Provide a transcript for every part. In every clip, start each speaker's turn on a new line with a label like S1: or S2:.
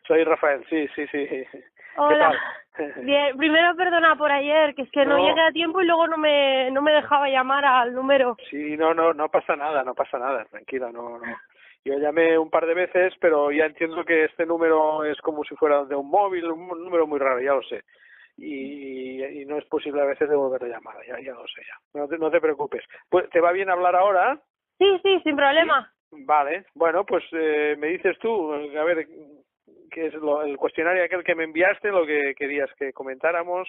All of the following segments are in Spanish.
S1: Soy Rafael, sí, sí, sí. ¿Qué
S2: Hola.
S1: tal?
S2: Bien, primero perdona por ayer, que es que no
S1: No,
S2: llegué a tiempo y luego no me dejaba llamar al número.
S1: sí, no pasa nada, no pasa nada, tranquila, no. Yo llamé un par de veces, pero ya entiendo que este número es como si fuera de un móvil, un número muy raro, ya lo sé. Y no es posible a veces devolver la llamada, ya lo sé ya. No te preocupes. Pues, ¿te va bien hablar ahora?
S2: Sí, sí, sin
S1: Sí.
S2: problema.
S1: Vale, bueno, pues me dices tú, a ver, qué es el cuestionario aquel que me enviaste, lo que querías que comentáramos,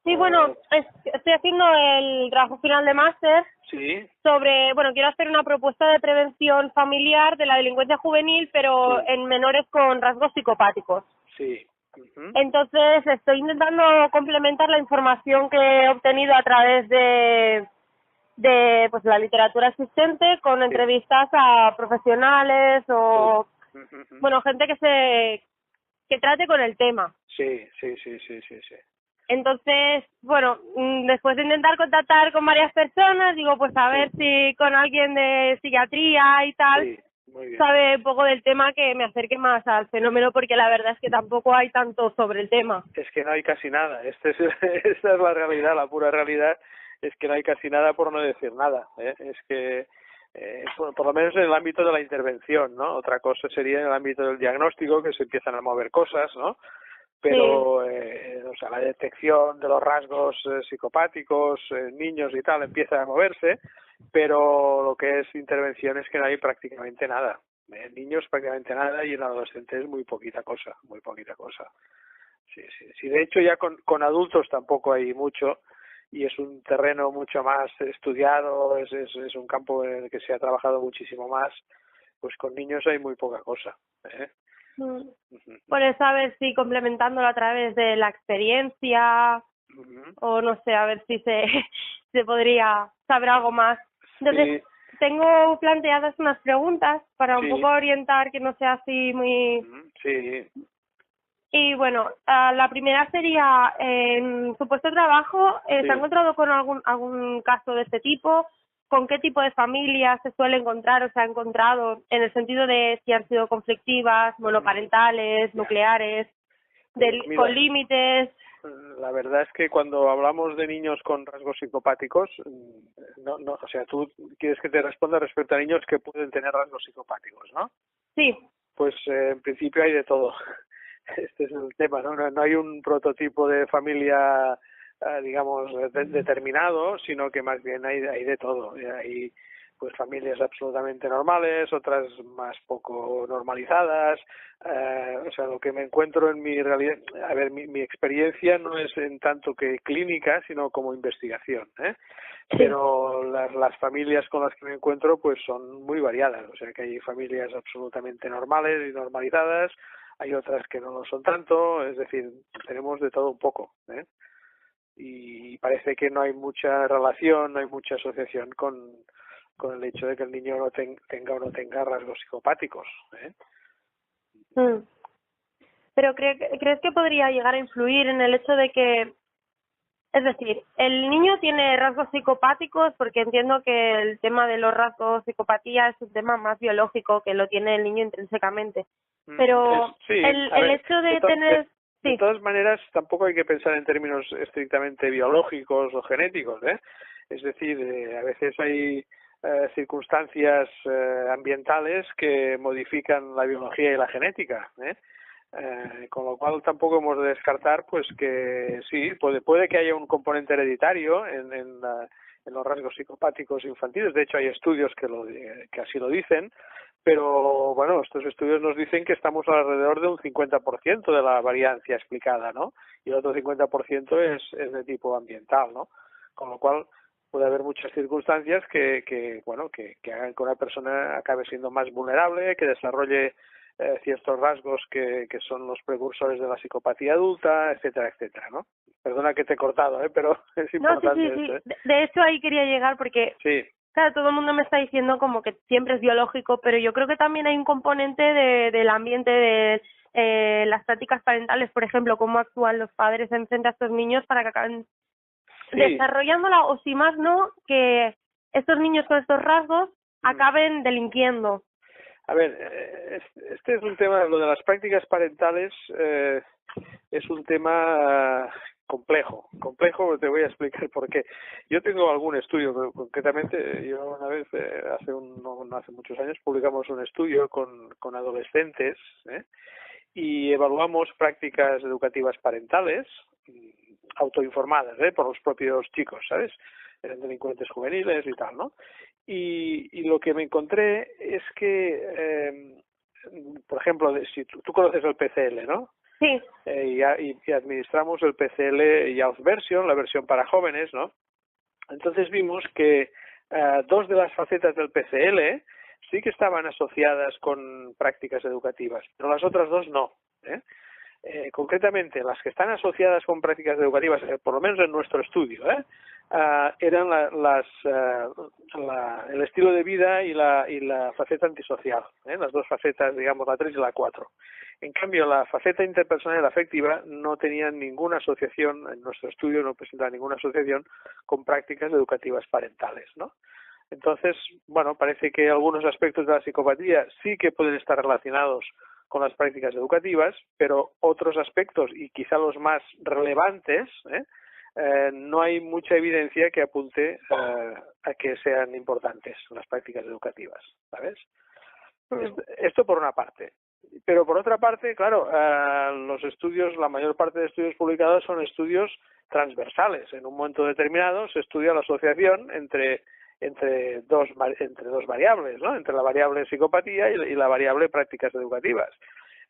S2: Sí, bueno,
S1: o
S2: estoy haciendo el trabajo final de máster
S1: sí,
S2: sobre, bueno, quiero hacer una propuesta de prevención familiar de la delincuencia juvenil, pero
S1: sí,
S2: en menores con rasgos psicopáticos.
S1: sí, ujú,
S2: Entonces, estoy intentando complementar la información que he obtenido a través de pues la literatura existente con
S1: sí,
S2: entrevistas a profesionales
S1: sí,
S2: o
S1: ujú, ujú,
S2: bueno, gente que trate con el tema.
S1: sí, sí, sí, sí, sí, sí,
S2: Entonces, bueno, después de intentar contactar con varias personas, digo, pues a
S1: sí,
S2: ver si con alguien de psiquiatría y tal
S1: sí, muy bien.
S2: sabe un poco del tema que me acerque más al fenómeno, porque la verdad es que tampoco hay tanto sobre el tema.
S1: Es que no hay casi nada, esta es la realidad, la pura realidad es que no hay casi nada por no decir nada, ¿eh? Es que por lo menos en el ámbito de la intervención, ¿no? Otra cosa sería en el ámbito del diagnóstico, que se empiezan a mover cosas, ¿no?
S2: Sí,
S1: Pero o sea, la detección de los rasgos psicopáticos en niños y tal empieza a moverse, pero lo que es intervención es que no hay prácticamente nada. En niños prácticamente nada y en adolescentes muy poquita cosa, muy poquita cosa. Sí, sí, sí. De hecho ya con adultos tampoco hay mucho y es un terreno mucho más estudiado, es un campo en el que se ha trabajado muchísimo más. Pues con niños hay muy poca cosa, ¿eh?
S2: mm,
S1: Ujú,
S2: por eso a ver si complementándolo a través de la experiencia
S1: ujú.
S2: o no sé, a ver si se, se podría saber algo más. Entonces,
S1: Sí,
S2: tengo planteadas unas preguntas para un
S1: sí,
S2: poco orientar que no sea así muy...
S1: sí,
S2: Y bueno, la primera sería, en su puesto de trabajo, ¿se ha
S1: sí.
S2: encontrado con algún caso de este tipo? ¿Con qué tipo de familias se suele encontrar o se ha encontrado? En el sentido de si han sido conflictivas,
S1: Ujú.
S2: monoparentales,
S1: Ya.
S2: nucleares,
S1: Pues
S2: con
S1: mira,
S2: límites.
S1: la verdad es que cuando hablamos de niños con rasgos psicopáticos, no, o sea, tú quieres que te responda respecto a niños que pueden tener rasgos psicopáticos, ¿no?
S2: Sí,
S1: Pues en principio hay de todo. Este es el tema, ¿no? No hay un prototipo de familia, digamos, determinado, sino que más bien hay de todo. Hay pues familias absolutamente normales, otras más poco normalizadas. O sea, lo que me encuentro en mi realidad, a ver, mi experiencia no es en tanto que clínica, sino como investigación, ¿eh?
S2: sí.
S1: Pero las familias con las que me encuentro pues son muy variadas, o sea que hay familias absolutamente normales y normalizadas, hay otras que no lo son tanto, es decir, tenemos de todo un poco, ¿eh? Y parece que no hay mucha relación, no hay mucha asociación con el hecho de que el niño no tenga o no tenga rasgos psicopáticos, ¿eh?
S2: Mm. Pero ¿crees que podría llegar a influir en el hecho de que, es decir, el niño tiene rasgos psicopáticos porque entiendo que el tema de los rasgos psicopatía es un tema más biológico que lo tiene el niño intrínsecamente. Pero
S1: Sí, a
S2: el
S1: ver,
S2: hecho
S1: de,
S2: de
S1: to- de,
S2: tener,
S1: de
S2: sí,
S1: todas maneras tampoco hay que pensar en términos estrictamente biológicos o genéticos, ¿eh? Es decir, a veces hay circunstancias ambientales que modifican la biología y la genética, ¿eh? Con lo cual tampoco hemos de descartar pues que sí, puede que haya un componente hereditario en los rasgos psicopáticos infantiles. De hecho, hay estudios que así lo dicen, pero bueno, estos estudios nos dicen que estamos alrededor de un 50% de la variancia explicada, ¿no? Y el otro 50% es de tipo ambiental, ¿no? Con lo cual puede haber muchas circunstancias que hagan que una persona acabe siendo más vulnerable, que desarrolle ciertos rasgos que son los precursores de la psicopatía adulta, etcétera, etcétera, ¿no? Perdona que te he cortado, pero es
S2: no, sí, sí,
S1: importante esto,
S2: sí,
S1: ¿eh?
S2: de hecho ahí quería llegar porque,
S1: Sí,
S2: claro, todo el mundo me está diciendo como que siempre es biológico, pero yo creo que también hay un componente del ambiente, de las prácticas parentales, por ejemplo, cómo actúan los padres en frente a estos niños para que acaben
S1: sí,
S2: desarrollándola, o si más no, que estos niños con estos rasgos acaben delinquiendo.
S1: A ver, este es un tema, lo de las prácticas parentales es un tema complejo, te voy a explicar por qué. Yo tengo algún estudio, pero concretamente, yo una vez, no hace muchos años, publicamos un estudio con adolescentes, y evaluamos prácticas educativas parentales autoinformadas, por los propios chicos, ¿sabes? Eran delincuentes juveniles y tal, ¿no? Y lo que me encontré es que, por ejemplo, si tú conoces el PCL, ¿no?
S2: Sí.
S1: Y administramos el PCL Youth Version, la versión para jóvenes, ¿no? Entonces vimos que dos de las facetas del PCL sí que estaban asociadas con prácticas educativas, pero las otras dos no. Concretamente, las que están asociadas con prácticas educativas, por lo menos en nuestro estudio, eran el estilo de vida y la faceta antisocial, las dos facetas, digamos, la 3 y la 4. En cambio, la faceta interpersonal y la afectiva no tenían ninguna asociación, en nuestro estudio no presentaba ninguna asociación con prácticas educativas parentales, ¿no? Entonces, bueno, parece que algunos aspectos de la psicopatía sí que pueden estar relacionados con las prácticas educativas, pero otros aspectos, y quizá los más relevantes, no hay mucha evidencia que apunte a que sean importantes las prácticas educativas, ¿sabes? Esto por una parte. Pero por otra parte, claro, los estudios, la mayor parte de estudios publicados son estudios transversales. En un momento determinado se estudia la asociación entre dos variables, ¿no? Entre la variable psicopatía y la variable prácticas educativas.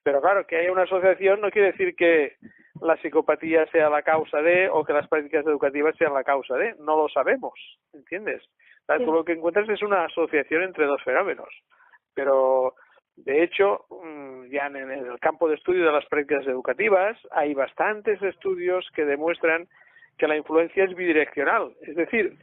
S1: Pero claro, que haya una asociación no quiere decir que la psicopatía sea la causa de o que las prácticas educativas sean la causa de. No lo sabemos, ¿entiendes? Sí. Tú lo que encuentras es una asociación entre dos fenómenos. Pero, de hecho, ya en el campo de estudio de las prácticas educativas hay bastantes estudios que demuestran que la influencia es bidireccional. Es decir,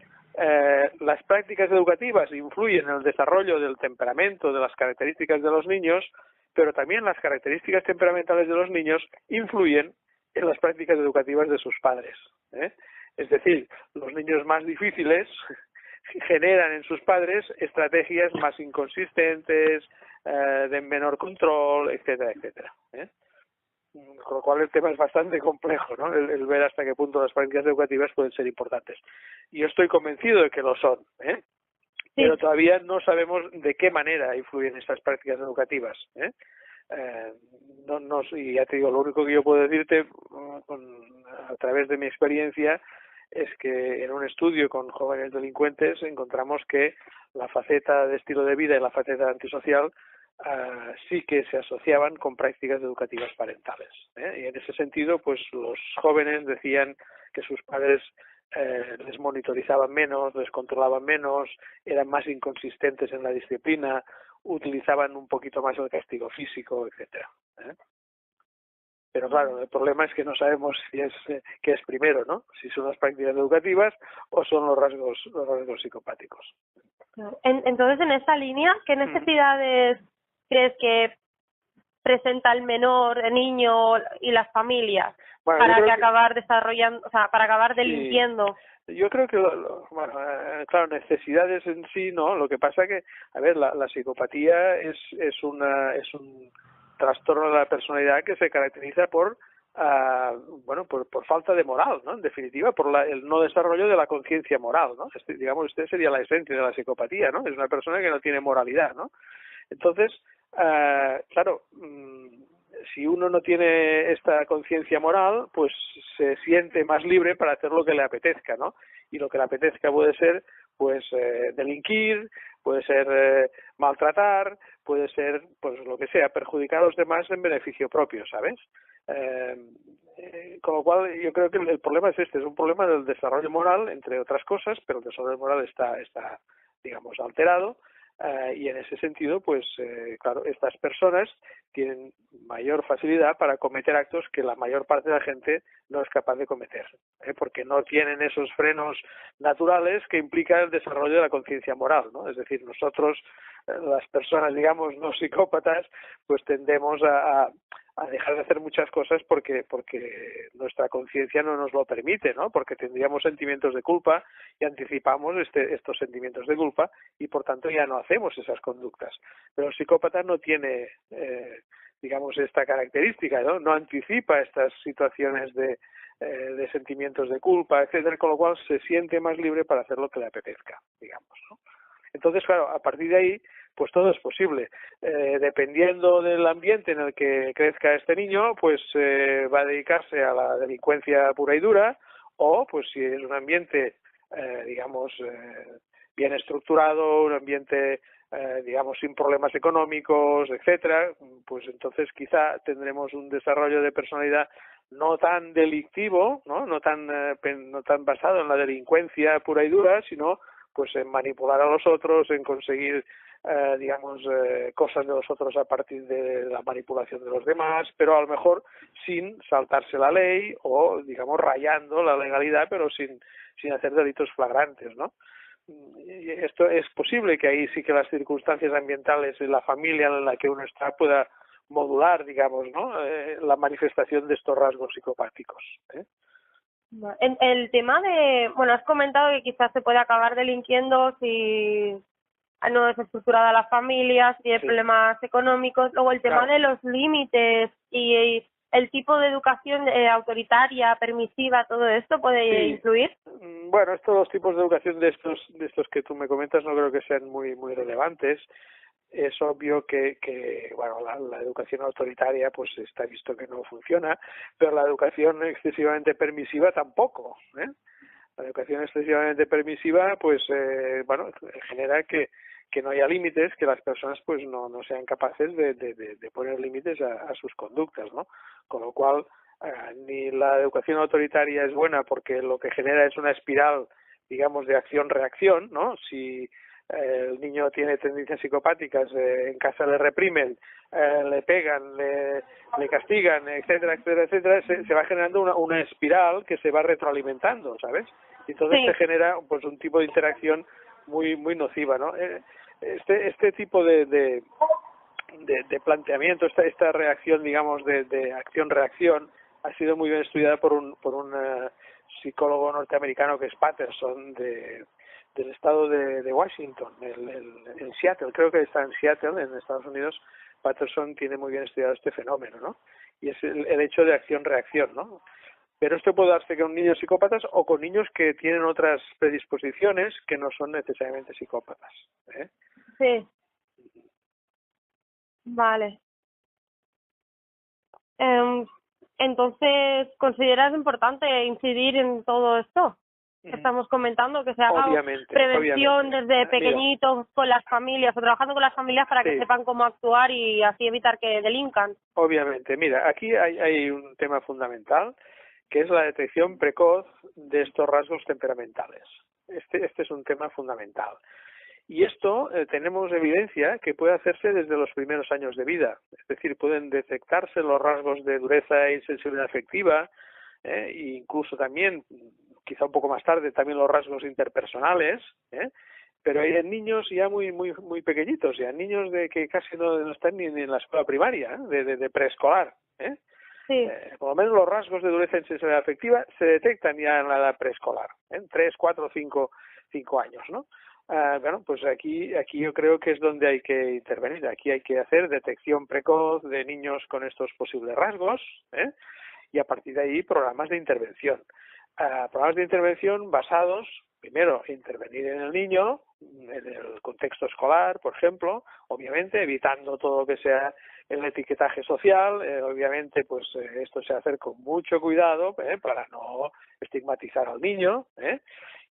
S1: las prácticas educativas influyen en el desarrollo del temperamento, de las características de los niños, pero también las características temperamentales de los niños influyen en las prácticas educativas de sus padres. Es decir, los niños más difíciles generan en sus padres estrategias más inconsistentes, de menor control, etcétera, etcétera. Con lo cual el tema es bastante complejo, ¿no? El ver hasta qué punto las prácticas educativas pueden ser importantes. Y yo estoy convencido de que lo son, sí. Pero todavía no sabemos de qué manera influyen estas prácticas educativas. Y ya te digo, lo único que yo puedo decirte a través de mi experiencia es que en un estudio con jóvenes delincuentes encontramos que la faceta de estilo de vida y la faceta antisocial sí que se asociaban con prácticas educativas parentales. Y en ese sentido, pues los jóvenes decían que sus padres les monitorizaban menos, les controlaban menos, eran más inconsistentes en la disciplina, utilizaban un poquito más el castigo físico, etcétera. Pero claro, el problema es que no sabemos si qué es primero, ¿no? Si son las prácticas educativas o son los rasgos psicopáticos.
S2: Entonces, en esta línea, ¿qué necesidades crees que presenta el menor, el niño y las familias para acabar desarrollando, o sea, para acabar delinquiendo?
S1: Sí. Yo creo que, claro, necesidades en sí, ¿no? Lo que pasa que, a ver, la psicopatía es un trastorno de la personalidad que se caracteriza por falta de moral, ¿no? En definitiva, por el no desarrollo de la conciencia moral, ¿no? Digamos, esta sería la esencia de la psicopatía, ¿no? Es una persona que no tiene moralidad, ¿no? Entonces, claro, si uno no tiene esta conciencia moral, pues se siente más libre para hacer lo que le apetezca, ¿no? Y lo que le apetezca puede ser, pues, delinquir, puede ser maltratar, puede ser, pues, lo que sea, perjudicar a los demás en beneficio propio, ¿sabes? Con lo cual, yo creo que el problema es es un problema del desarrollo moral, entre otras cosas, pero el desarrollo moral está digamos, alterado. Y en ese sentido, pues, claro, estas personas tienen mayor facilidad para cometer actos que la mayor parte de la gente no es capaz de cometer, porque no tienen esos frenos naturales que implican el desarrollo de la conciencia moral, ¿no? Es decir, nosotros las personas, digamos, no psicópatas, pues tendemos a dejar de hacer muchas cosas porque nuestra conciencia no nos lo permite, ¿no? Porque tendríamos sentimientos de culpa y anticipamos estos sentimientos de culpa y por tanto ya no hacemos esas conductas. Pero el psicópata no tiene, digamos, esta característica, ¿no? No anticipa estas situaciones de sentimientos de culpa, etcétera, con lo cual se siente más libre para hacer lo que le apetezca, digamos, ¿no? Entonces, claro, a partir de ahí, pues todo es posible. Dependiendo del ambiente en el que crezca este niño, pues va a dedicarse a la delincuencia pura y dura, o pues si es un ambiente, digamos, bien estructurado, un ambiente, digamos, sin problemas económicos, etcétera, pues entonces quizá tendremos un desarrollo de personalidad no tan delictivo, no tan basado en la delincuencia pura y dura, sino pues en manipular a los otros, en conseguir, digamos, cosas de los otros a partir de la manipulación de los demás, pero a lo mejor sin saltarse la ley o, digamos, rayando la legalidad, pero sin hacer delitos flagrantes, ¿no? Y esto es posible que ahí sí que las circunstancias ambientales y la familia en la que uno está pueda modular, digamos, ¿no? La manifestación de estos rasgos psicopáticos, ¿eh?
S2: En el tema de, bueno, has comentado que quizás se puede acabar delinquiendo si no es estructurada la familia, si hay problemas económicos. Luego el tema de los límites y el tipo de educación autoritaria, permisiva, todo esto puede influir.
S1: Bueno, estos dos tipos de educación de estos que tú me comentas no creo que sean muy relevantes. Es obvio que bueno, la educación autoritaria pues está visto que no funciona, pero la educación excesivamente permisiva tampoco, ¿eh? La educación excesivamente permisiva pues bueno, genera que no haya límites, que las personas pues no sean capaces de poner límites a sus conductas, ¿no? Con lo cual ni la educación autoritaria es buena porque lo que genera es una espiral, digamos, de acción-reacción, ¿no? Si el niño tiene tendencias psicopáticas, en casa le reprimen, le pegan, le castigan, etcétera, etcétera, etcétera, se va generando una espiral que se va retroalimentando, ¿sabes? Y entonces se genera pues un tipo de interacción muy nociva, ¿no? Este tipo de planteamiento, esta reacción, digamos, de acción-reacción, ha sido muy bien estudiada por un psicólogo norteamericano que es Patterson, del estado de Washington, en Seattle, creo que está en Seattle, en Estados Unidos. Patterson tiene muy bien estudiado este fenómeno, ¿no? Y es el hecho de acción-reacción, ¿no? Pero esto puede darse con niños psicópatas o con niños que tienen otras predisposiciones que no son necesariamente psicópatas, ¿eh?
S2: Sí. Vale. Entonces, ¿consideras importante incidir en todo esto que estamos comentando? Que se haga prevención desde pequeñitos con las familias o trabajando con las familias para que sepan cómo actuar y así evitar que delincan.
S1: Obviamente. Mira, aquí hay un tema fundamental que es la detección precoz de estos rasgos temperamentales. Este es un tema fundamental. Y esto tenemos evidencia que puede hacerse desde los primeros años de vida. Es decir, pueden detectarse los rasgos de dureza e insensibilidad afectiva, e incluso también, quizá un poco más tarde, también los rasgos interpersonales, pero hay en niños ya muy pequeñitos, ya niños de que casi no están ni en la escuela primaria, de preescolar,
S2: Sí.
S1: Por lo menos los rasgos de dureza e insensibilidad afectiva se detectan ya en la edad preescolar, 3, 4, 5 años, ¿no? Bueno, pues aquí yo creo que es donde hay que intervenir. Aquí hay que hacer detección precoz de niños con estos posibles rasgos, y a partir de ahí programas de intervención. Programas de intervención basados, primero, en intervenir en el niño, en el contexto escolar, por ejemplo, obviamente evitando todo lo que sea el etiquetaje social, obviamente pues esto se hace con mucho cuidado para no estigmatizar al niño,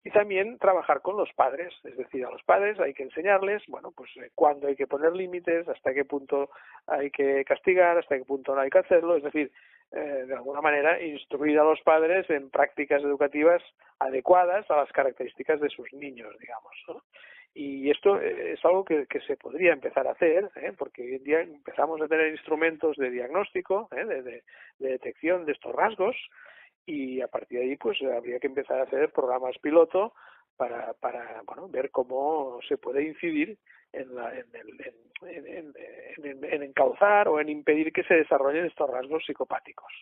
S1: y también trabajar con los padres, es decir, a los padres hay que enseñarles, bueno, pues cuándo hay que poner límites, hasta qué punto hay que castigar, hasta qué punto no hay que hacerlo, es decir, de alguna manera instruir a los padres en prácticas educativas adecuadas a las características de sus niños, digamos, ¿no? Y esto es algo que se podría empezar a hacer, porque hoy en día empezamos a tener instrumentos de diagnóstico, de detección de estos rasgos, y a partir de ahí pues habría que empezar a hacer programas piloto para bueno, ver cómo se puede incidir en encauzar o en impedir que se desarrollen estos rasgos psicopáticos.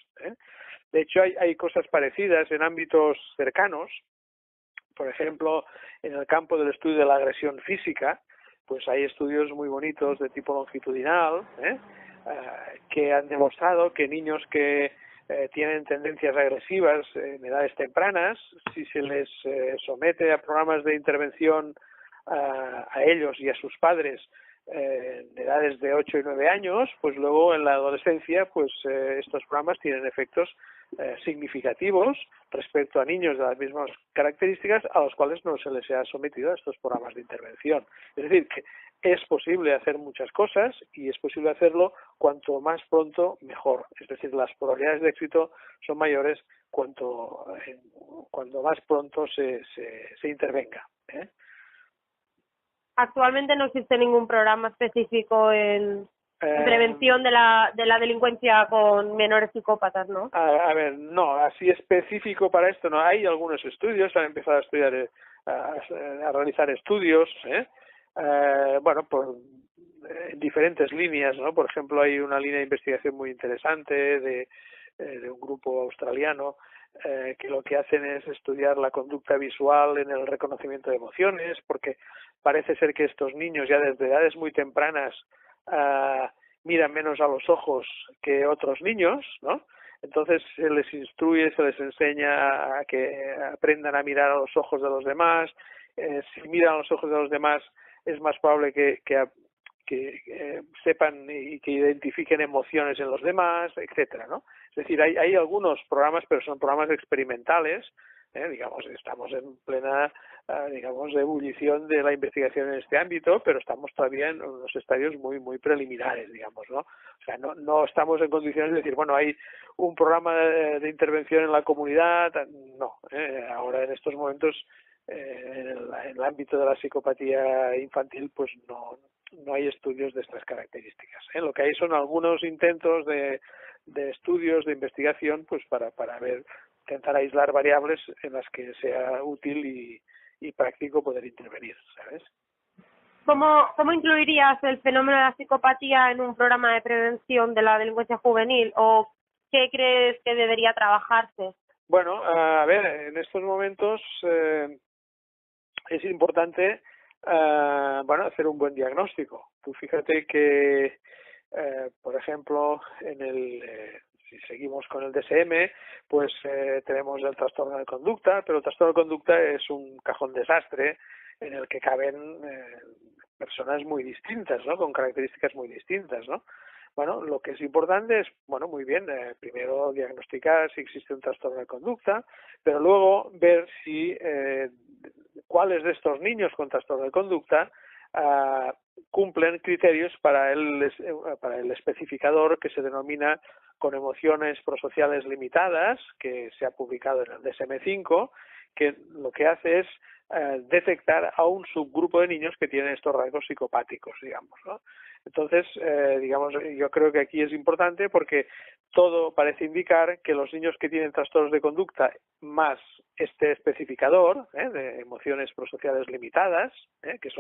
S1: De hecho, hay cosas parecidas en ámbitos cercanos. Por ejemplo, en el campo del estudio de la agresión física, pues hay estudios muy bonitos de tipo longitudinal que han demostrado que niños que tienen tendencias agresivas en edades tempranas, si se les somete a programas de intervención a ellos y a sus padres en edades de 8 y 9 años, pues luego en la adolescencia pues estos programas tienen efectos significativos respecto a niños de las mismas características a los cuales no se les ha sometido a estos programas de intervención. Es decir, que es posible hacer muchas cosas y es posible hacerlo cuanto más pronto mejor. Es decir, las probabilidades de éxito son mayores cuando más pronto se intervenga.
S2: Actualmente no existe ningún programa específico en prevención de la delincuencia con menores psicópatas, ¿no?
S1: A ver, no, así específico para esto no. Hay algunos estudios, han empezado a estudiar, a realizar estudios, bueno, por diferentes líneas, ¿no? Por ejemplo, hay una línea de investigación muy interesante de un grupo australiano que lo que hacen es estudiar la conducta visual en el reconocimiento de emociones, porque parece ser que estos niños ya desde edades muy tempranas miran menos a los ojos que otros niños, ¿no? Entonces se les instruye, se les enseña a que aprendan a mirar a los ojos de los demás. Si miran a los ojos de los demás es más probable que sepan y que identifiquen emociones en los demás, etcétera, ¿no? Es decir, hay algunos programas, pero son programas experimentales, digamos, estamos en plena, digamos, ebullición de la investigación en este ámbito, pero estamos todavía en unos estadios muy, muy preliminares, digamos, ¿no? O sea, no estamos en condiciones de decir, bueno, hay un programa de intervención en la comunidad, no, ahora en estos momentos, en el ámbito de la psicopatía infantil, pues no hay estudios de estas características. Lo que hay son algunos intentos de estudios, de investigación, pues para intentar aislar variables en las que sea útil y práctico poder intervenir, ¿sabes?
S2: ¿Cómo incluirías el fenómeno de la psicopatía en un programa de prevención de la delincuencia juvenil? ¿O qué crees que debería trabajarse?
S1: Bueno, a ver, en estos momentos es importante hacer un buen diagnóstico. Tú fíjate que, por ejemplo, si seguimos con el DSM, pues tenemos el trastorno de conducta, pero el trastorno de conducta es un cajón desastre en el que caben personas muy distintas, ¿no? Con características muy distintas, ¿no? Bueno, lo que es importante es, bueno, muy bien, primero diagnosticar si existe un trastorno de conducta, pero luego ver si cuáles de estos niños con trastorno de conducta cumplen criterios para el especificador que se denomina con emociones prosociales limitadas, que se ha publicado en el DSM-5, que lo que hace es detectar a un subgrupo de niños que tienen estos rasgos psicopáticos, digamos, ¿no? Entonces, digamos, yo creo que aquí es importante porque todo parece indicar que los niños que tienen trastornos de conducta más este especificador de emociones prosociales limitadas, que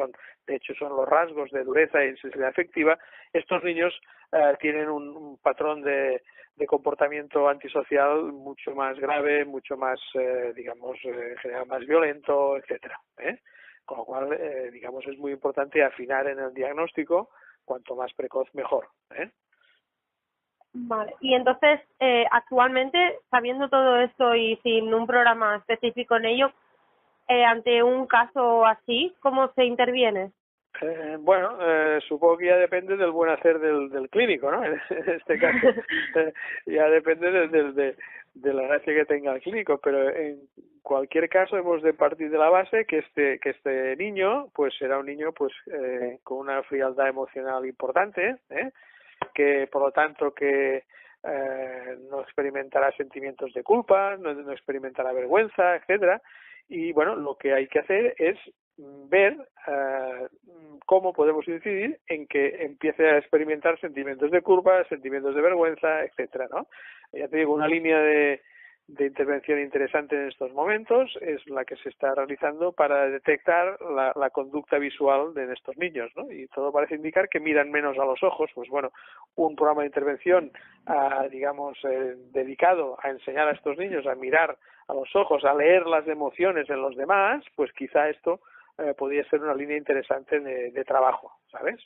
S1: de hecho son los rasgos de dureza e insensibilidad afectiva, estos niños tienen un patrón de comportamiento antisocial mucho más grave, mucho más, digamos, en general más violento, etcétera. Con lo cual, digamos, es muy importante afinar en el diagnóstico, cuanto más precoz mejor.
S2: Vale, y entonces, actualmente, sabiendo todo esto y sin un programa específico en ello, ante un caso así, ¿cómo se interviene?
S1: Supongo que ya depende del buen hacer del clínico, ¿no? En este caso, ya depende de la gracia que tenga el clínico, pero en cualquier caso hemos de partir de la base que este niño, pues será un niño, pues, con una frialdad emocional importante, que por lo tanto que no experimentará sentimientos de culpa, no experimentará vergüenza, etcétera. Y bueno, lo que hay que hacer es ver cómo podemos incidir en que empiece a experimentar sentimientos de culpa, sentimientos de vergüenza, etcétera, ¿no? Ya te digo, una línea de de intervención interesante en estos momentos es la que se está realizando para detectar la conducta visual de estos niños, ¿no? Y todo parece indicar que miran menos a los ojos. Pues bueno, un programa de intervención, digamos, dedicado a enseñar a estos niños a mirar a los ojos, a leer las emociones en los demás, pues quizá esto podría ser una línea interesante de trabajo, ¿sabes?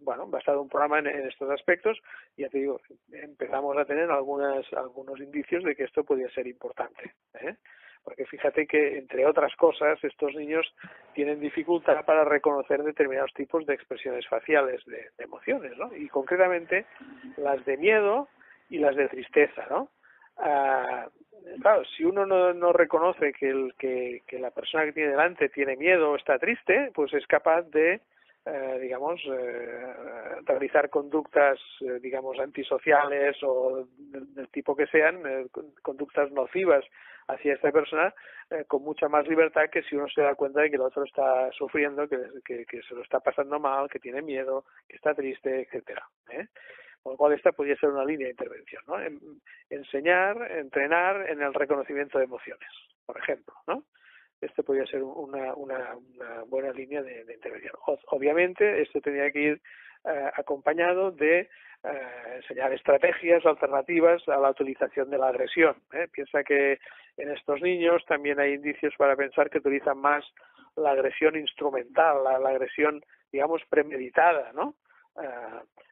S1: Bueno, basado en un programa en estos aspectos, ya te digo, empezamos a tener algunos indicios de que esto podría ser importante, ¿eh? Porque fíjate que, entre otras cosas, estos niños tienen dificultad para reconocer determinados tipos de expresiones faciales de emociones, ¿no? Y concretamente las de miedo y las de tristeza, ¿no? Claro, si uno no reconoce que la persona que tiene delante tiene miedo o está triste, pues es capaz de realizar conductas, digamos, antisociales o del tipo que sean, conductas nocivas hacia esta persona, con mucha más libertad que si uno se da cuenta de que el otro está sufriendo, que se lo está pasando mal, que tiene miedo, que está triste, etcétera, ¿eh? Con lo cual esta podría ser una línea de intervención, ¿no? Enseñar, entrenar en el reconocimiento de emociones, por ejemplo, ¿no? Esto podría ser una buena línea de intervención. Obviamente, esto tendría que ir acompañado de enseñar estrategias alternativas a la utilización de la agresión, ¿eh? Piensa que en estos niños también hay indicios para pensar que utilizan más la agresión instrumental, la agresión, digamos, premeditada, ¿no?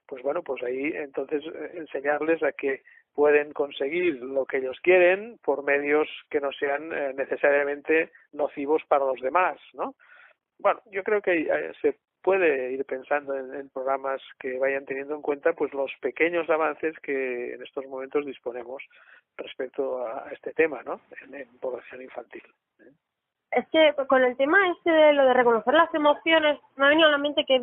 S1: Pues bueno, pues ahí entonces enseñarles a que pueden conseguir lo que ellos quieren por medios que no sean necesariamente nocivos para los demás, ¿no? Bueno, yo creo que se puede ir pensando en programas que vayan teniendo en cuenta pues los pequeños avances que en estos momentos disponemos respecto a este tema, ¿no? En población infantil, ¿eh?
S2: Es que con el tema este de lo de reconocer las emociones, me ha venido a la mente que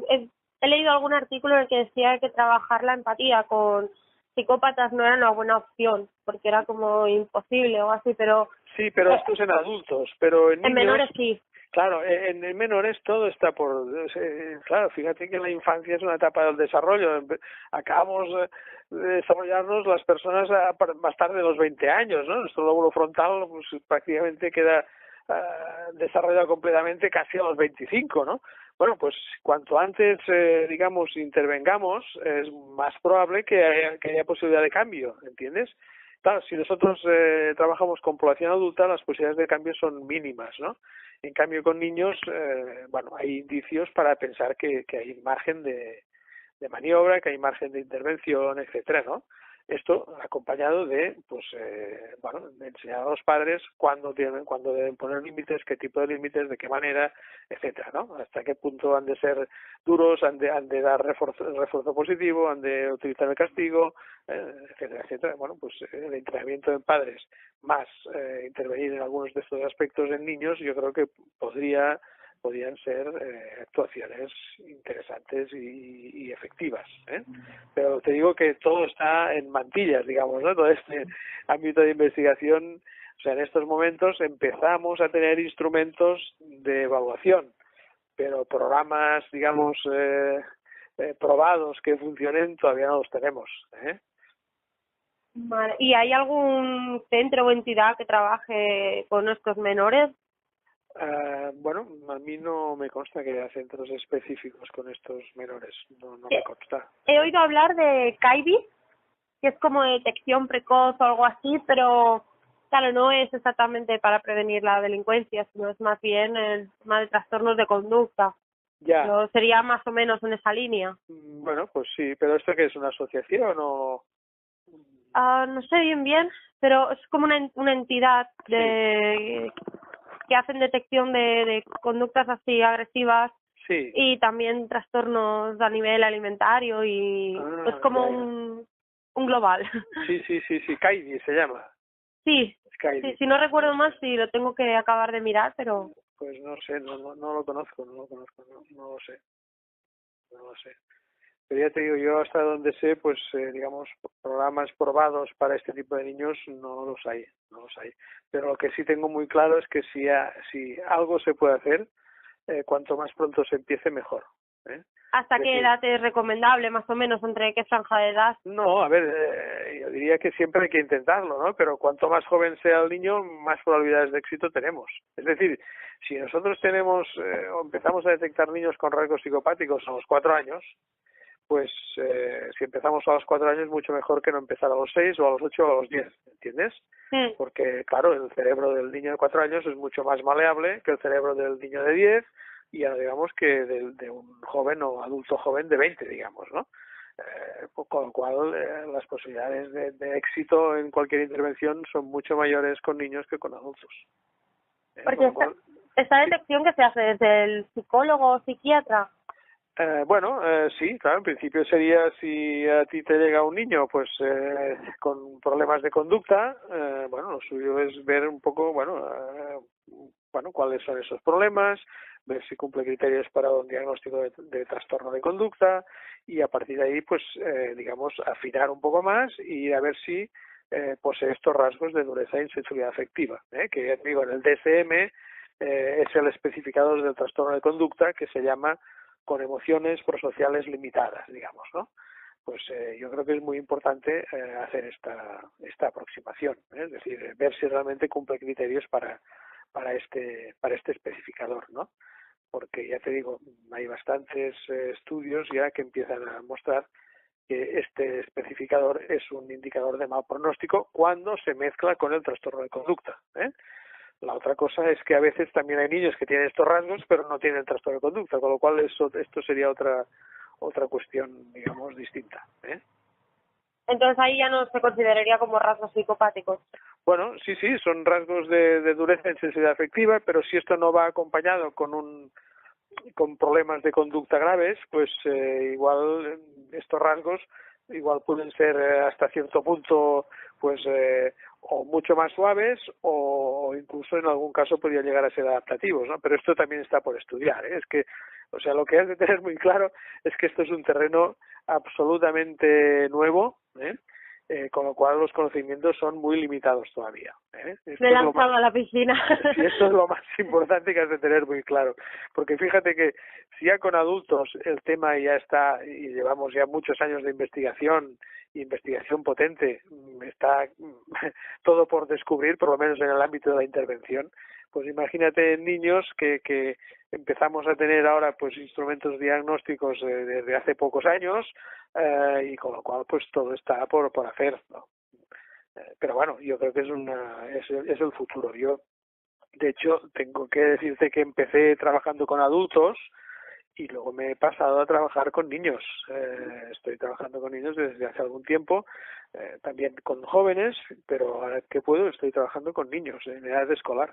S2: he leído algún artículo en el que decía que trabajar la empatía con psicópatas no era una buena opción, porque era como imposible o así, pero...
S1: Sí, pero esto es en adultos, pero en niños...
S2: En menores sí.
S1: Claro, en menores todo está por... claro, fíjate que la infancia es una etapa del desarrollo. Acabamos de desarrollarnos las personas más tarde de los 20 años, ¿no? Nuestro lóbulo frontal pues, prácticamente queda desarrollado completamente casi a los 25, ¿no? Bueno, pues cuanto antes, digamos, intervengamos, es más probable que haya posibilidad de cambio, ¿entiendes? Claro, si nosotros trabajamos con población adulta, las posibilidades de cambio son mínimas, ¿no? En cambio, con niños, bueno, hay indicios para pensar que hay margen de maniobra, que hay margen de intervención, etcétera, ¿no? Esto acompañado de, pues, bueno, de enseñar a los padres cuándo deben poner límites, qué tipo de límites, de qué manera, etcétera, ¿no? Hasta qué punto han de ser duros, han de dar refuerzo positivo, han de utilizar el castigo, etcétera, etcétera. Bueno, pues el entrenamiento en padres más intervenir en algunos de estos aspectos en niños, yo creo que podrían ser actuaciones interesantes y efectivas, ¿eh? Pero te digo que todo está en mantillas, digamos, ¿no? Todo este ámbito de investigación, o sea, en estos momentos empezamos a tener instrumentos de evaluación, pero programas, digamos, probados que funcionen todavía no los tenemos, ¿eh?
S2: Vale. ¿Y hay algún centro o entidad que trabaje con estos menores?
S1: Bueno, a mí no me consta que haya centros específicos con estos menores, no me consta.
S2: He oído hablar de CAIBI, que es como detección precoz o algo así, pero claro, no es exactamente para prevenir la delincuencia, sino es más bien el tema de trastornos de conducta.
S1: Ya.
S2: Pero sería más o menos en esa línea.
S1: Bueno, pues sí, pero ¿esto qué es, una asociación o...?
S2: No sé bien, pero es como una entidad de que hacen detección de conductas así agresivas.
S1: Sí.
S2: Y también trastornos a nivel alimentario y es como un global.
S1: Sí, CAIDI se llama.
S2: Sí,
S1: CAIDI.
S2: Sí, si no recuerdo mal, sí, lo tengo que acabar de mirar, pero...
S1: Pues no sé, no lo conozco, no lo sé. Pero ya te digo, yo hasta donde sé, pues digamos, programas probados para este tipo de niños no los hay. Pero lo que sí tengo muy claro es que si algo se puede hacer, cuanto más pronto se empiece, mejor, ¿eh?
S2: ¿Hasta qué edad es recomendable, más o menos, entre qué franja de edad?
S1: No, a ver, yo diría diría que siempre hay que intentarlo, ¿no? Pero cuanto más joven sea el niño, más probabilidades de éxito tenemos. Es decir, si nosotros tenemos o empezamos a detectar niños con rasgos psicopáticos a los 4 años, pues si empezamos a los 4 años, mucho mejor que no empezar a los 6 o a los 8 o a los 10, ¿entiendes?
S2: Mm.
S1: Porque, claro, el cerebro del niño de 4 años es mucho más maleable que el cerebro del niño de 10 y ya digamos que de un joven o adulto joven de 20, digamos, ¿no? Con lo cual las posibilidades de éxito en cualquier intervención son mucho mayores con niños que con adultos.
S2: Porque esta detección que se hace desde el psicólogo o psiquiatra.
S1: Sí, claro, en principio sería si a ti te llega un niño pues con problemas de conducta, lo suyo es ver un poco, cuáles son esos problemas, ver si cumple criterios para un diagnóstico de trastorno de conducta y a partir de ahí, pues, afinar un poco más y a ver si posee estos rasgos de dureza e insensibilidad afectiva, que ya te digo, en el DSM es el especificador del trastorno de conducta que se llama con emociones prosociales limitadas, digamos, ¿no? Pues yo creo que es muy importante hacer esta aproximación, es decir, ver si realmente cumple criterios para este especificador, ¿no? Porque ya te digo, hay bastantes estudios ya que empiezan a mostrar que este especificador es un indicador de mal pronóstico cuando se mezcla con el trastorno de conducta, ¿eh? La otra cosa es que a veces también hay niños que tienen estos rasgos pero no tienen trastorno de conducta, con lo cual esto sería otra cuestión, digamos, distinta, ¿eh?
S2: Entonces ahí ya no se consideraría como rasgos psicopáticos.
S1: Bueno, sí, son rasgos de dureza e insensibilidad afectiva, pero si esto no va acompañado con problemas de conducta graves, pues igual estos rasgos igual pueden ser hasta cierto punto pues o mucho más suaves o incluso en algún caso podría llegar a ser adaptativos, ¿no? Pero esto también está por estudiar, ¿eh? Es que, o sea, lo que has de tener muy claro es que esto es un terreno absolutamente nuevo, ¿eh? Con lo cual los conocimientos son muy limitados todavía, ¿eh?
S2: Me he lanzado a la piscina.
S1: Y esto es lo más importante que has de tener muy claro, porque fíjate que si ya con adultos el tema ya está y llevamos ya muchos años de investigación potente, está todo por descubrir, por lo menos en el ámbito de la intervención, pues imagínate en niños que empezamos a tener ahora pues instrumentos diagnósticos desde hace pocos años y con lo cual pues todo está por hacer, ¿no? Pero bueno, yo creo que es el futuro. Yo, de hecho, tengo que decirte que empecé trabajando con adultos y luego me he pasado a trabajar con niños. Estoy trabajando con niños desde hace algún tiempo, también con jóvenes, pero ahora que puedo estoy trabajando con niños en edad escolar.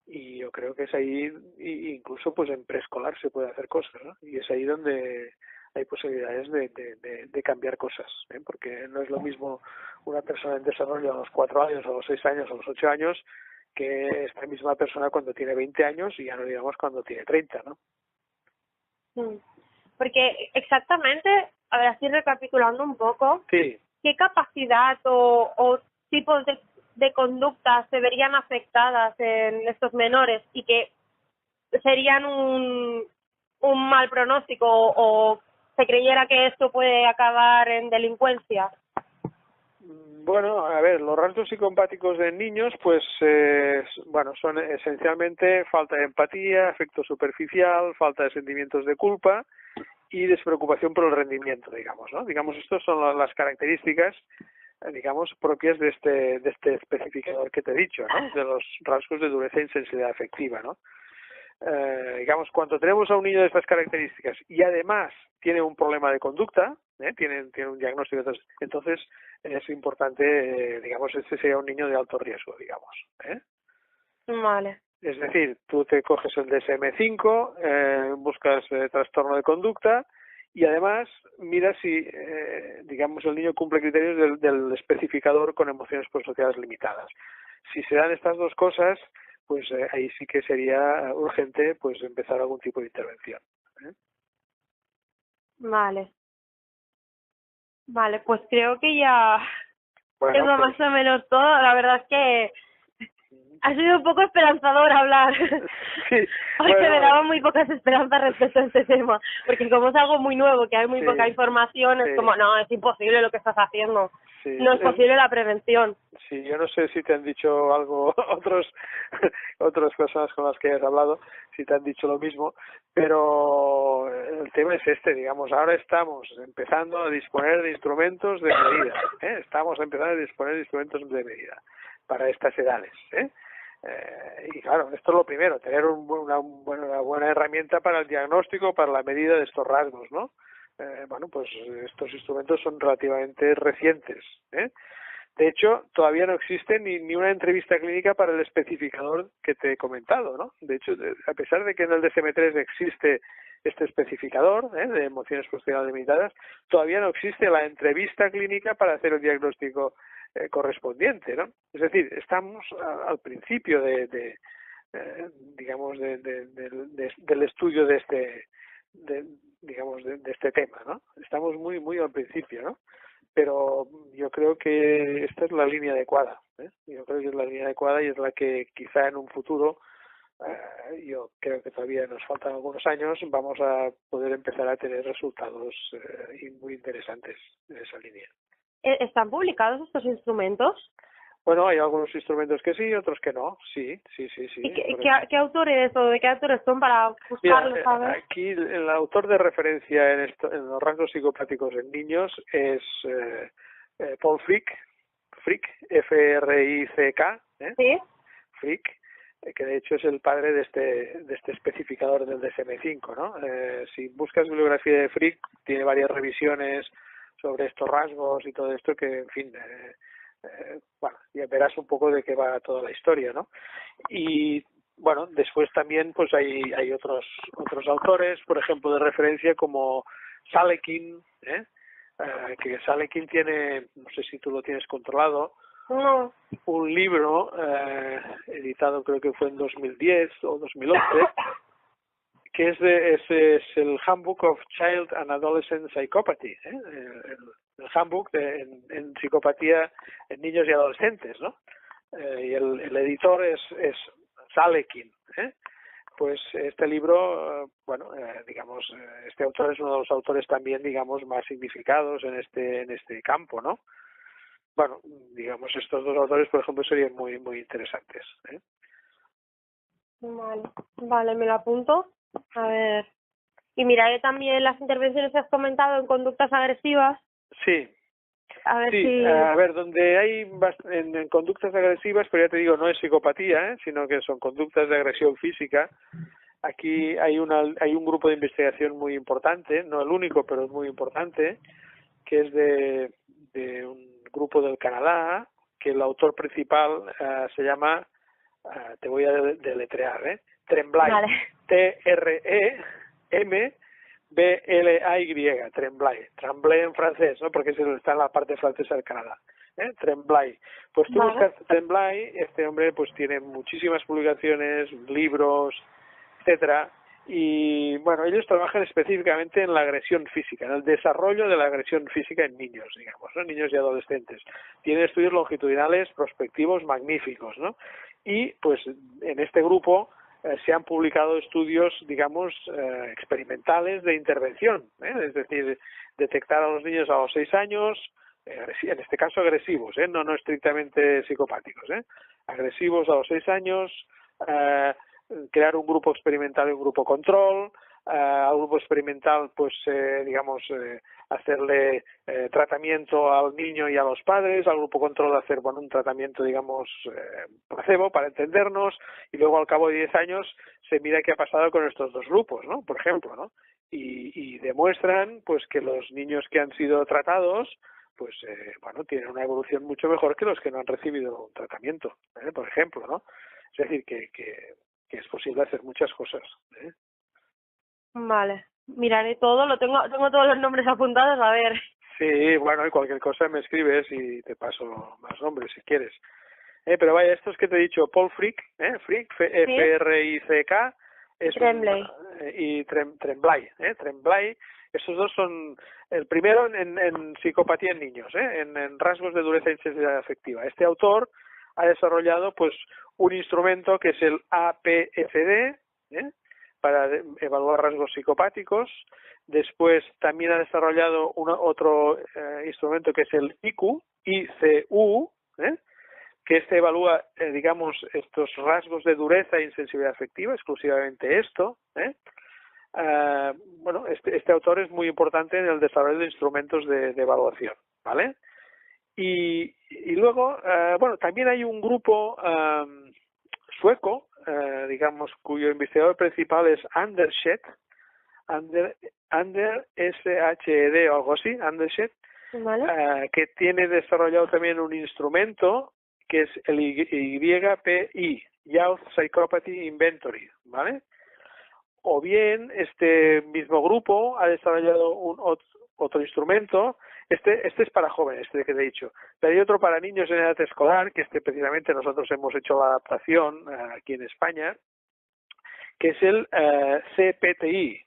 S1: Y yo creo que es ahí, incluso pues en preescolar se puede hacer cosas, ¿no? Y es ahí donde hay posibilidades de cambiar cosas, ¿eh? Porque no es lo mismo una persona en desarrollo a los 4 años, a los 6 años, a los 8 años, que esta misma persona cuando tiene 20 años y ya no digamos cuando tiene 30, ¿no?
S2: Porque exactamente, a ver, así recapitulando un poco,
S1: sí.
S2: ¿Qué capacidad o tipos de conductas se verían afectadas en estos menores y que serían un mal pronóstico o se creyera que esto puede acabar en delincuencia?
S1: Bueno, a ver, los rasgos psicopáticos de niños, pues, son esencialmente falta de empatía, afecto superficial, falta de sentimientos de culpa y despreocupación por el rendimiento, digamos, ¿no? Digamos, estas son las características, digamos, propias de este especificador que te he dicho, ¿no? De los rasgos de dureza e insensibilidad afectiva, ¿no? Digamos, cuando tenemos a un niño de estas características y además tiene un problema de conducta, tiene un diagnóstico, entonces es importante, digamos, este sería un niño de alto riesgo, digamos, ¿eh?
S2: Vale.
S1: Es decir, tú te coges el DSM-5, buscas trastorno de conducta y además mira si, digamos, el niño cumple criterios del especificador con emociones prosociales limitadas. Si se dan estas dos cosas, pues ahí sí que sería urgente pues empezar algún tipo de intervención, ¿eh?
S2: Vale, pues creo que ya
S1: bueno,
S2: es lo más o menos todo. La verdad es que Ha sido un poco esperanzador hablar.
S1: Sí,
S2: Porque
S1: bueno,
S2: me daba muy pocas esperanzas respecto a este tema. Porque como es algo muy nuevo, que hay muy
S1: sí,
S2: poca información, es
S1: sí,
S2: como, no, es imposible lo que estás haciendo.
S1: sí.
S2: No es posible la prevención.
S1: Sí, yo no sé si te han dicho algo otras personas con las que has hablado, si te han dicho lo mismo, pero el tema es este, digamos, ahora estamos empezando a disponer de instrumentos de medida, estamos empezando a disponer de instrumentos de medida para estas edades, y claro, esto es lo primero, tener una buena herramienta para el diagnóstico, para la medida de estos rasgos, ¿no? Bueno, pues estos instrumentos son relativamente recientes, De hecho, todavía no existe ni una entrevista clínica para el especificador que te he comentado, ¿no? De hecho, a pesar de que en el DSM-3 existe este especificador de emociones posicionales limitadas, todavía no existe la entrevista clínica para hacer el diagnóstico correspondiente, ¿no? Es decir, estamos al principio digamos, del estudio de este tema, ¿no? Estamos muy al principio, ¿no? Pero yo creo que esta es la línea adecuada, Yo creo que es la línea adecuada y es la que quizá en un futuro, yo creo que todavía nos faltan algunos años, vamos a poder empezar a tener resultados muy interesantes en esa línea.
S2: ¿Están publicados estos instrumentos?
S1: Bueno, hay algunos instrumentos que sí, otros que no, sí.
S2: ¿Y qué autores o de qué autores son para buscarlos?
S1: Mira,
S2: A ver.
S1: aquí el autor de referencia en los rasgos psicopáticos en niños es Paul Frick, F-R-I-C-K,
S2: ¿Sí?
S1: Frick, que de hecho es el padre de este especificador del DSM-5, ¿no? Si buscas bibliografía de Frick, tiene varias revisiones sobre estos rasgos y todo esto que, en fin, bueno, ya verás un poco de qué va toda la historia, ¿no? Y bueno, después también pues hay otros autores, por ejemplo, de referencia como Salekin, que Salekin tiene, no sé si tú lo tienes controlado,
S2: No.
S1: un libro editado creo que fue en 2010 o 2011, que es el Handbook of Child and Adolescent Psychopathy, el handbook en psicopatía en niños y adolescentes, ¿no? Y el editor es Salekin, Pues este libro, bueno, digamos, este autor es uno de los autores también, digamos, más significados en este campo, ¿no? Bueno, digamos, estos dos autores, por ejemplo, serían muy interesantes,
S2: Vale, me lo apunto. A ver. Y miraré también las intervenciones que has comentado en conductas agresivas.
S1: Sí.
S2: A ver
S1: Sí,
S2: si...
S1: a ver, donde hay en conductas agresivas, pero ya te digo, no es psicopatía, sino que son conductas de agresión física. Aquí hay un grupo de investigación muy importante, no el único, pero es muy importante, que es de un grupo del Canadá, que el autor principal se llama, te voy a deletrear, Tremblay,
S2: Vale.
S1: Tremblay, Tremblay en francés, ¿no? Porque está en la parte francesa del Canadá, Tremblay. Pues tú buscas Tremblay, este hombre pues tiene muchísimas publicaciones, libros, etcétera, y bueno, ellos trabajan específicamente en la agresión física, en el desarrollo de la agresión física en niños, digamos, ¿no? Niños y adolescentes. Tienen estudios longitudinales prospectivos magníficos, ¿no? Y pues en este grupo se han publicado estudios, digamos, experimentales de intervención, es decir, detectar a los niños a los 6 años, en este caso agresivos, no estrictamente psicopáticos, agresivos a los 6 años, crear un grupo experimental y un grupo control, al grupo experimental, pues, digamos, hacerle tratamiento al niño y a los padres, al grupo control hacer, bueno, un tratamiento, digamos, placebo para entendernos, y luego al cabo de 10 años se mira qué ha pasado con estos dos grupos, ¿no? Por ejemplo, ¿no? Y demuestran, pues, que los niños que han sido tratados, pues, bueno, tienen una evolución mucho mejor que los que no han recibido un tratamiento, por ejemplo, ¿no? Es decir, que es posible hacer muchas cosas,
S2: Vale, miraré todo, tengo todos los nombres apuntados, a ver.
S1: Sí, bueno, y cualquier cosa me escribes y te paso más nombres si quieres. Pero vaya, estos que te he dicho, Paul Frick, Frick, F-R-I-C-K,
S2: Tremblay.
S1: Y Tremblay, Tremblay, esos dos son, el primero en psicopatía en niños, en rasgos de dureza e insensibilidad afectiva. Este autor ha desarrollado pues un instrumento que es el APFD, para evaluar rasgos psicopáticos. Después también ha desarrollado otro instrumento que es el IQ, que este evalúa, digamos, estos rasgos de dureza e insensibilidad afectiva, exclusivamente esto. Bueno, este autor es muy importante en el desarrollo de instrumentos de evaluación, ¿vale? Y luego, bueno, también hay un grupo sueco, digamos, cuyo investigador principal es Andershed, SHED o algo así, Andershed,
S2: ¿Vale?
S1: que tiene desarrollado también un instrumento que es el YPI, Youth Psychopathy Inventory, ¿vale? O bien este mismo grupo ha desarrollado otro instrumento. Este es para jóvenes, este que te he dicho. Pero hay otro para niños en edad escolar, que precisamente nosotros hemos hecho la adaptación aquí en España, que es el CPTI,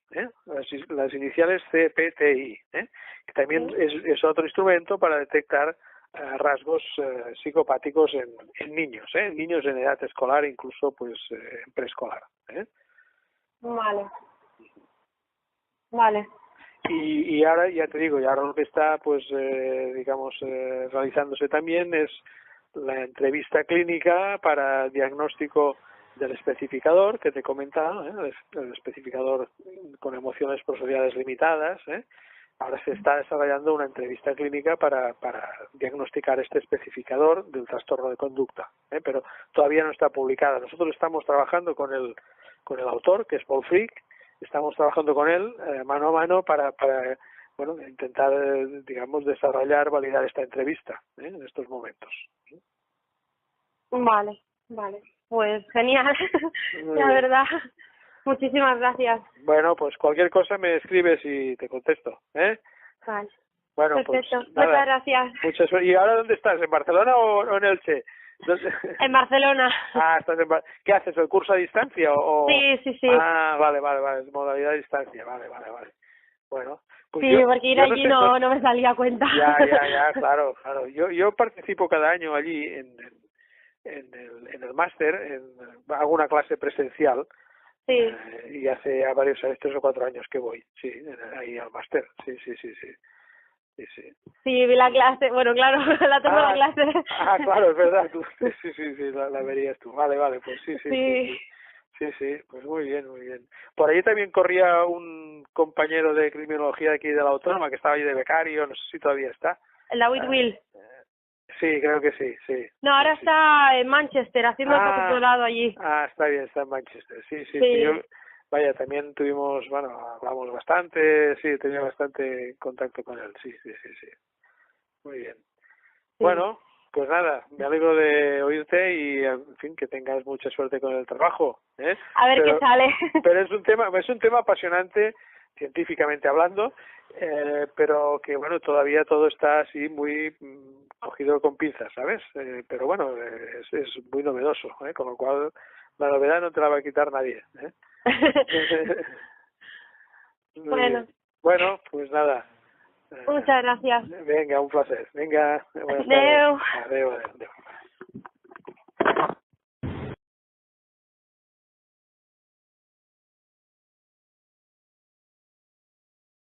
S1: las iniciales CPTI, que también es otro instrumento para detectar rasgos psicopáticos en niños, niños en edad escolar, incluso pues en preescolar.
S2: Vale.
S1: Y ahora, ya te digo, y ahora lo que está, pues, digamos, realizándose también es la entrevista clínica para diagnóstico del especificador que te comentaba, el especificador con emociones prosodiales limitadas. Ahora se está desarrollando una entrevista clínica para diagnosticar este especificador del trastorno de conducta, pero todavía no está publicada. Nosotros estamos trabajando con el autor, que es Paul Frick. Estamos trabajando con él mano a mano para bueno, intentar, digamos, desarrollar, validar esta entrevista en estos momentos.
S2: Vale. Pues genial, la verdad. Muchísimas gracias.
S1: Bueno, pues cualquier cosa me escribes y te contesto.
S2: Vale.
S1: Bueno,
S2: perfecto.
S1: pues nada,
S2: muchas gracias.
S1: Mucha suerte. ¿Y ahora dónde estás? ¿En Barcelona o en Elche?
S2: En Barcelona.
S1: Estás ¿Qué haces? ¿El curso a distancia o...?
S2: Sí.
S1: Ah, vale, modalidad a distancia, vale. Bueno, pues
S2: sí, porque ir allí no me salía a cuenta.
S1: Ya, claro. Yo participo cada año allí en el máster, hago una clase presencial.
S2: Sí.
S1: Y hace varios años, 3 o 4 años que voy, ahí al máster, sí.
S2: Sí, vi la clase, bueno, claro, la tengo la clase.
S1: Claro, es verdad, tú, sí, la verías tú, vale, pues sí, pues muy bien. Por ahí también corría un compañero de criminología aquí de la Autónoma, que estaba ahí de becario, no sé si todavía está.
S2: La Whitwill.
S1: Sí, creo que sí.
S2: No, ahora está en Manchester, haciendo el postdoctorado allí.
S1: Está bien, está en Manchester, sí. Yo, vaya, también tuvimos, bueno, hablamos bastante, sí, tenía bastante contacto con él, sí. Muy bien. Sí. Bueno, pues nada, me alegro de oírte y, en fin, que tengas mucha suerte con el trabajo.
S2: A ver qué sale.
S1: Pero es un tema apasionante, científicamente hablando, pero que, bueno, todavía todo está así muy cogido con pinzas, ¿sabes? Pero bueno, es muy novedoso, con lo cual la novedad no te la va a quitar nadie. Bueno, pues nada.
S2: Muchas gracias.
S1: Venga, un placer. Venga, buenas
S2: tardes.
S1: Adeu.